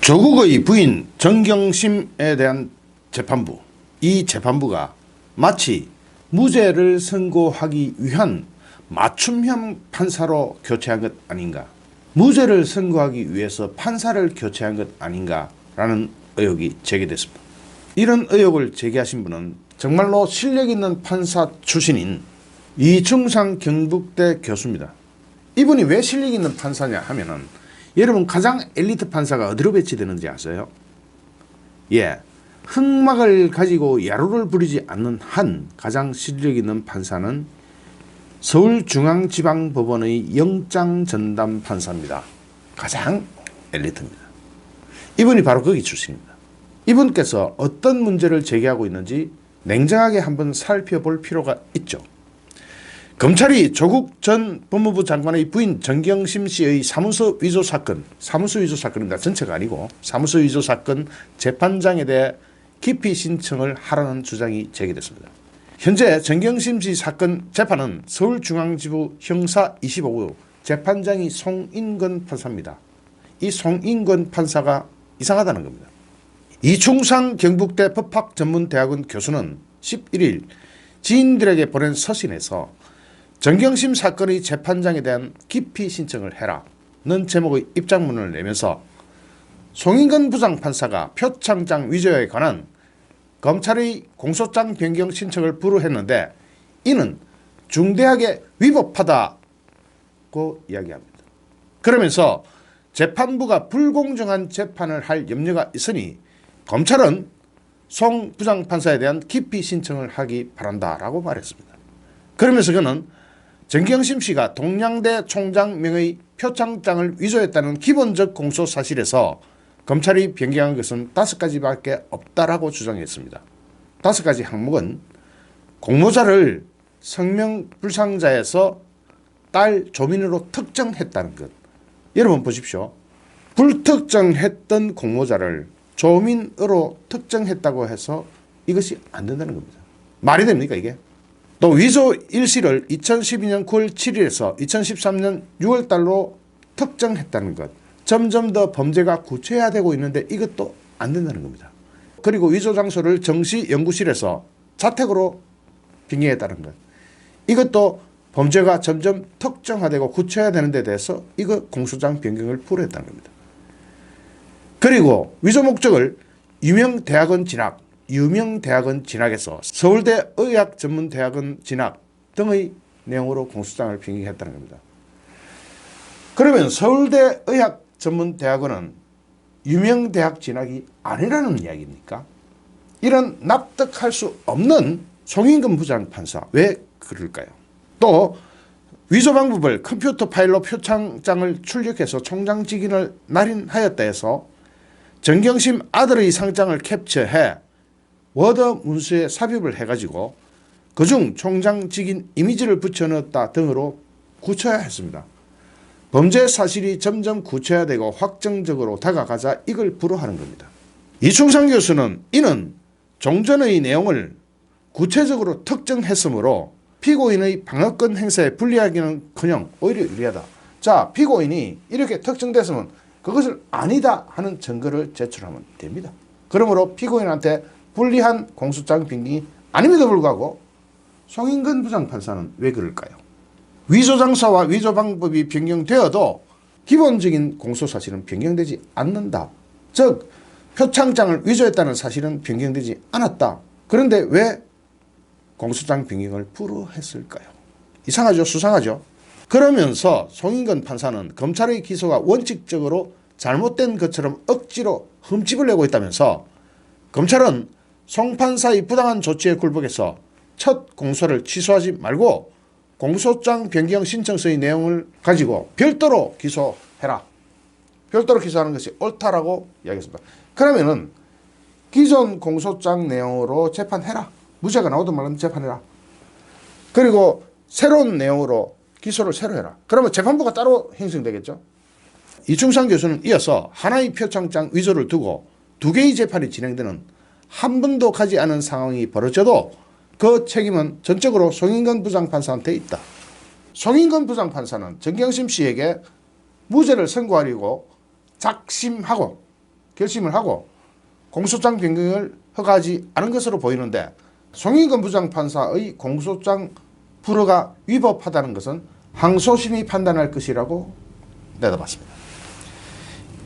조국의 부인 정경심에 대한 재판부, 이 재판부가 마치 무죄를 선고하기 위한 맞춤형 판사로 교체한 것 아닌가, 무죄를 선고하기 위해서 판사를 교체한 것 아닌가라는 의혹이 제기됐습니다. 이런 의혹을 제기하신 분은 정말로 실력 있는 판사 출신인 이충상 경북대 교수입니다. 이분이 왜 실력 있는 판사냐 하면은, 여러분 가장 엘리트 판사가 어디로 배치되는지 아세요? 흑막을 가지고 야루를 부리지 않는 한 가장 실력 있는 판사는 서울중앙지방법원의 영장전담 판사입니다. 가장 엘리트입니다. 이분이 바로 거기 출신입니다. 이분께서 어떤 문제를 제기하고 있는지 냉정하게 한번 살펴볼 필요가 있죠. 검찰이 조국 전 법무부 장관의 부인 정경심 씨의 사무소 위조 사건입니다. 전체가 아니고 사무소 위조 사건 재판장에 대해 기피 신청을 하라는 주장이 제기됐습니다. 현재 정경심 씨 사건 재판은 서울중앙지부 형사 25구 재판장이 송인권 판사입니다. 이 송인권 판사가 이상하다는 겁니다. 이충상 경북대 법학전문대학원 교수는 11일 지인들에게 보낸 서신에서 정경심 사건의 재판장에 대한 기피 신청을 해라는 제목의 입장문을 내면서 송인권 부장판사가 표창장 위조에 관한 검찰의 공소장 변경 신청을 불허했는데 이는 중대하게 위법하다고 이야기합니다. 그러면서 재판부가 불공정한 재판을 할 염려가 있으니 검찰은 송 부장판사에 대한 기피 신청을 하기 바란다라고 말했습니다. 그러면서 그는 정경심 씨가 동양대 총장 명의 표창장을 위조했다는 기본적 공소 사실에서 검찰이 변경한 것은 5가지밖에 없다라고 주장했습니다. 5가지 항목은 공모자를 성명불상자에서 딸 조민으로 특정했다는 것. 여러분 보십시오. 불특정했던 공모자를 조민으로 특정했다고 해서 이것이 안 된다는 겁니다. 말이 됩니까 이게? 또 위조 일시를 2012년 9월 7일에서 2013년 6월 달로 특정했다는 것. 점점 더 범죄가 구체화되고 있는데 이것도 안 된다는 겁니다. 그리고 위조 장소를 정시연구실에서 자택으로 변경했다는 것. 이것도 범죄가 점점 특정화되고 구체화되는 데 대해서 이거 공소장 변경을 불허했다는 겁니다. 그리고 위조 목적을 유명 대학원 진학에서 서울대 의학전문대학원 진학 등의 내용으로 공소장을 변경했다는 겁니다. 그러면 서울대 의학전문대학원은 유명대학 진학이 아니라는 이야기입니까? 이런 납득할 수 없는 송인권 부장판사 왜 그럴까요? 또 위조 방법을 컴퓨터 파일로 표창장을 출력해서 총장 직인을 날인하였다 해서 정경심 아들의 상장을 캡처해 워드 문서에 삽입을 해가지고 그중 총장 직인 이미지를 붙여넣었다 등으로 구체화했습니다. 범죄 사실이 점점 구체화되고 확정적으로 다가가자 이걸 불허하는 겁니다. 이충상 교수는 이는 종전의 내용을 구체적으로 특정했으므로 피고인의 방어권 행사에 불리하기는커녕 오히려 유리하다. 자, 피고인이 이렇게 특정됐으면 그것을 아니다 하는 증거를 제출하면 됩니다. 그러므로 피고인한테 불리한 공소장 변경이 아님에도 불구하고 송인권 부장판사는 왜 그럴까요? 위조 장소와 위조 방법이 변경되어도 기본적인 공소 사실은 변경되지 않는다. 즉 표창장을 위조했다는 사실은 변경되지 않았다. 그런데 왜 공소장 변경을 불허했을까요? 이상하죠? 수상하죠? 그러면서 송인권 판사는 검찰의 기소가 원칙적으로 잘못된 것처럼 억지로 흠집을 내고 있다면서 검찰은 송 판사의 부당한 조치에 굴복해서 첫 공소를 취소하지 말고 공소장 변경 신청서의 내용을 가지고 별도로 기소해라. 별도로 기소하는 것이 옳다라고 이야기했습니다. 그러면은 기존 공소장 내용으로 재판해라. 무죄가 나오든 말든 재판해라. 그리고 새로운 내용으로 기소를 새로 해라. 그러면 재판부가 따로 형성되겠죠. 이충상 교수는 이어서 하나의 표창장 위조를 두고 2개의 재판이 진행되는 한 번도 가지 않은 상황이 벌어져도 그 책임은 전적으로 송인권 부장판사한테 있다. 송인권 부장판사는 정경심 씨에게 무죄를 선고하려고 작심하고 결심을 하고 공소장 변경을 허가하지 않은 것으로 보이는데 송인근 부장판사의 공소장 불허가 위법하다는 것은 항소심이 판단할 것이라고 내다봤습니다.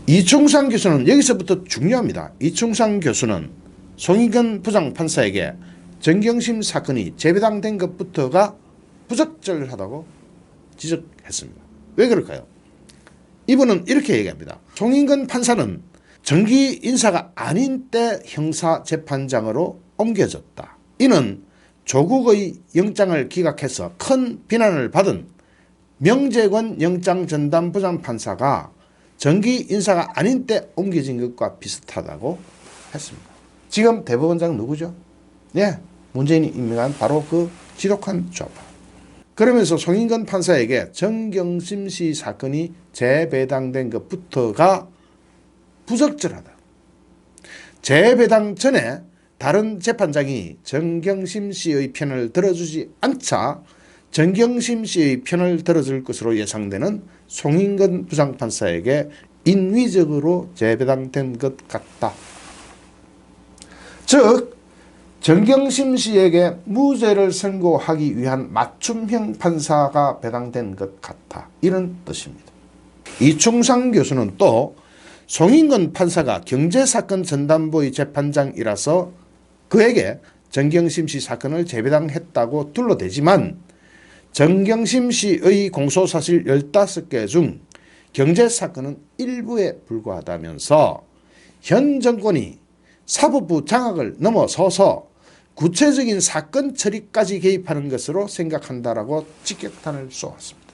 이충상 교수는 여기서부터 중요합니다. 이충상 교수는 송인근 부장판사에게 정경심 사건이 재배당된 것부터가 부적절하다고 지적했습니다. 왜 그럴까요? 이분은 이렇게 얘기합니다. 송인근 판사는 정기 인사가 아닌 때 형사재판장으로 옮겨졌다. 이는 조국의 영장을 기각해서 큰 비난을 받은 명재권 영장전담부장판사가 정기 인사가 아닌 때 옮겨진 것과 비슷하다고 했습니다. 지금 대법원장 누구죠? 네, 문재인이 임명한 바로 그 지독한 좌파. 그러면서 송인근 판사에게 정경심 씨 사건이 재배당된 것부터가 부적절하다. 재배당 전에 다른 재판장이 정경심 씨의 편을 들어주지 않자 정경심 씨의 편을 들어줄 것으로 예상되는 송인근 부장판사에게 인위적으로 재배당된 것 같다. 즉 정경심 씨에게 무죄를 선고하기 위한 맞춤형 판사가 배당된 것 같아. 이런 뜻입니다. 이충상 교수는 또 송인근 판사가 경제사건 전담부의 재판장이라서 그에게 정경심 씨 사건을 재배당했다고 둘러대지만 정경심 씨의 공소사실 15개 중 경제사건은 일부에 불과하다면서 현 정권이 사법부 장악을 넘어서서 구체적인 사건 처리까지 개입하는 것으로 생각한다라고 직격탄을 쏘았습니다.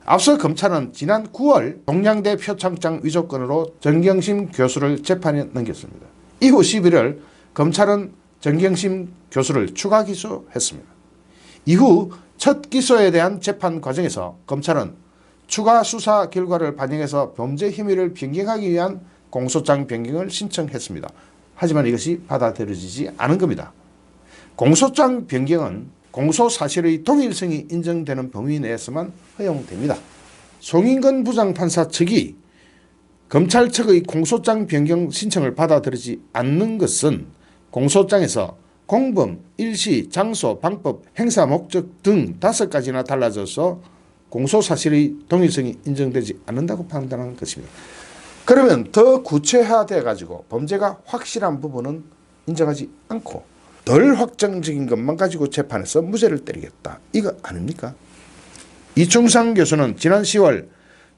앞서 검찰은 지난 9월 동양대 표창장 위조 건으로 정경심 교수를 재판에 넘겼습니다. 이후 11월 검찰은 정경심 교수를 추가 기소했습니다. 이후 첫 기소에 대한 재판 과정에서 검찰은 추가 수사 결과를 반영해서 범죄 혐의를 변경하기 위한 공소장 변경을 신청했습니다. 하지만 이것이 받아들여지지 않은 겁니다. 공소장 변경은 공소사실의 동일성이 인정되는 범위 내에서만 허용됩니다. 송인근 부장판사 측이 검찰 측의 공소장 변경 신청을 받아들이지 않는 것은 공소장에서 공범, 일시, 장소, 방법, 행사 목적 등 5가지나 달라져서 공소사실의 동일성이 인정되지 않는다고 판단하는 것입니다. 그러면 더 구체화되어 가지고 범죄가 확실한 부분은 인정하지 않고 덜 확정적인 것만 가지고 재판에서 무죄를 때리겠다. 이거 아닙니까? 이충상 교수는 지난 10월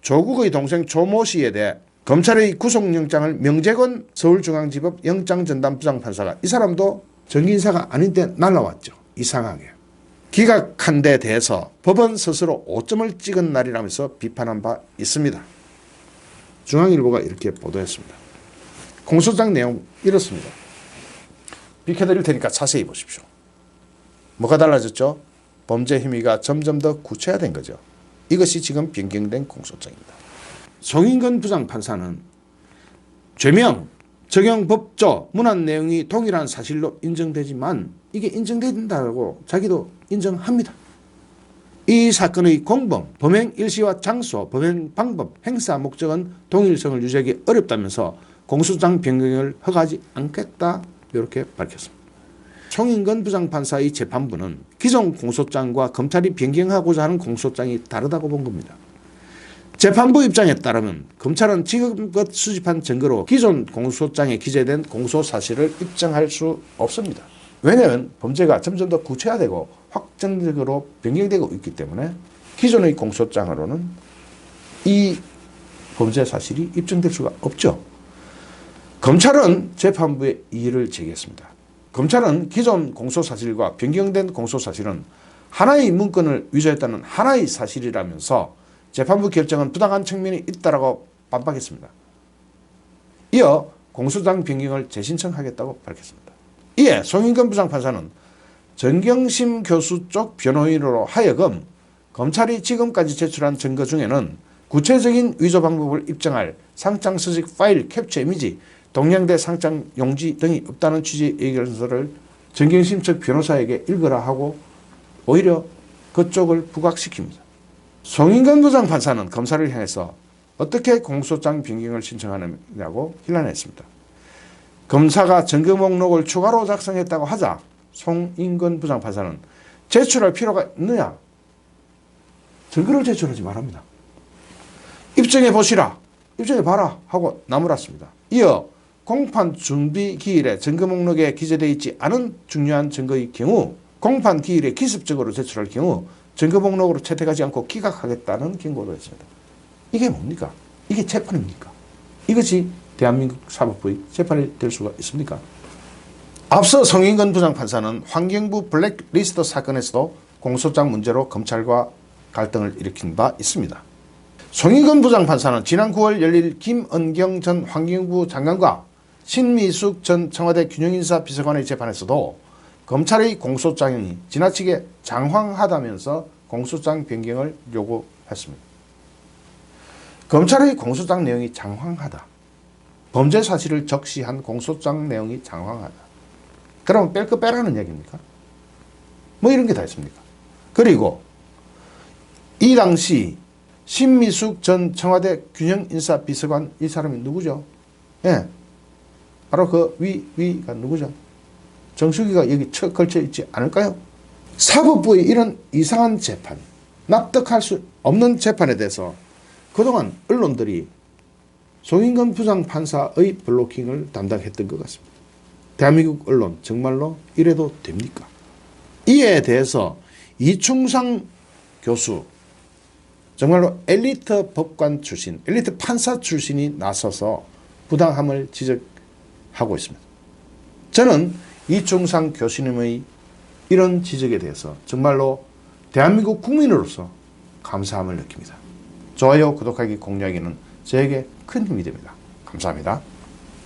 조국의 동생 조모 씨에 대해 검찰의 구속영장을 명재권 서울중앙지법 영장전담부장판사가 이 사람도 정기인사가 아닌 때 날라왔죠. 이상하게. 기각한 데 대해서 법원 스스로 5점을 찍은 날이라면서 비판한 바 있습니다. 중앙일보가 이렇게 보도했습니다. 공소장 내용 이렇습니다. 비켜드릴 테니까 자세히 보십시오. 뭐가 달라졌죠? 범죄 혐의가 점점 더 구체화된 거죠. 이것이 지금 변경된 공소장입니다. 송인근 부장판사는 죄명, 적용 법조, 문안 내용이 동일한 사실로 인정되지만 이게 인정된다고 자기도 인정합니다. 이 사건의 공범, 범행 일시와 장소, 범행 방법, 행사 목적은 동일성을 유지하기 어렵다면서 공소장 변경을 허가하지 않겠다 이렇게 밝혔습니다. 송인근 부장판사의 재판부는 기존 공소장과 검찰이 변경하고자 하는 공소장이 다르다고 본 겁니다. 재판부 입장에 따르면 검찰은 지금껏 수집한 증거로 기존 공소장에 기재된 공소사실을 입증할 수 없습니다. 왜냐하면 범죄가 점점 더 구체화되고 확정적으로 변경되고 있기 때문에 기존의 공소장으로는 이 범죄 사실이 입증될 수가 없죠. 검찰은 재판부에 이의를 제기했습니다. 검찰은 기존 공소사실과 변경된 공소사실은 하나의 문건을 위조했다는 하나의 사실이라면서 재판부 결정은 부당한 측면이 있다라고 반박했습니다. 이어 공소장 변경을 재신청하겠다고 밝혔습니다. 이에 송인근 부장판사는 정경심 교수 쪽 변호인으로 하여금 검찰이 지금까지 제출한 증거 중에는 구체적인 위조 방법을 입증할 상장 서식 파일 캡처 이미지, 동양대 상장 용지 등이 없다는 취지의 의견서를 정경심 측 변호사에게 읽으라 하고 오히려 그쪽을 부각시킵니다. 송인근 부장판사는 검사를 향해서 어떻게 공소장 변경을 신청하느냐고 hir난했습니다. 검사가 증거 목록을 추가로 작성했다고 하자 송인근 부장판사는 제출할 필요가 있느냐? 증거를 제출하지 말합니다. 입증해 보시라. 입증해 봐라 하고 나무랐습니다. 이어 공판 준비 기일에 증거 목록에 기재되어 있지 않은 중요한 증거의 경우 공판 기일에 기습적으로 제출할 경우 증거 목록으로 채택하지 않고 기각하겠다는 경고도 했습니다. 이게 뭡니까? 이게 재판입니까? 이것이 대한민국 사법부의 재판이 될 수가 있습니까? 앞서 송인근 부장판사는 환경부 블랙리스트 사건에서도 공소장 문제로 검찰과 갈등을 일으킨 바 있습니다. 송인근 부장판사는 지난 9월 열릴 김은경 전 환경부 장관과 신미숙 전 청와대 균형인사 비서관의 재판에서도 검찰의 공소장이 지나치게 장황하다면서 공소장 변경을 요구했습니다. 검찰의 공소장 내용이 장황하다. 범죄 사실을 적시한 공소장 내용이 장황하다. 그러면 뺄 거 빼라는 얘기입니까? 뭐 이런 게 다 있습니까? 그리고 이 당시 신미숙 전 청와대 균형인사 비서관 이 사람이 누구죠? 예, 바로 그 위가 누구죠? 정수기가 여기 척 걸쳐 있지 않을까요? 사법부의 이런 이상한 재판, 납득할 수 없는 재판에 대해서 그동안 언론들이 송인근 부장판사의 블로킹을 담당했던 것 같습니다. 대한민국 언론 정말로 이래도 됩니까? 이에 대해서 이충상 교수, 정말로 엘리트 법관 출신, 엘리트 판사 출신이 나서서 부당함을 지적하고 있습니다. 저는 이충상 교수님의 이런 지적에 대해서 정말로 대한민국 국민으로서 감사함을 느낍니다. 좋아요, 구독하기, 공유하기는 저에게 큰 힘이 됩니다. 감사합니다.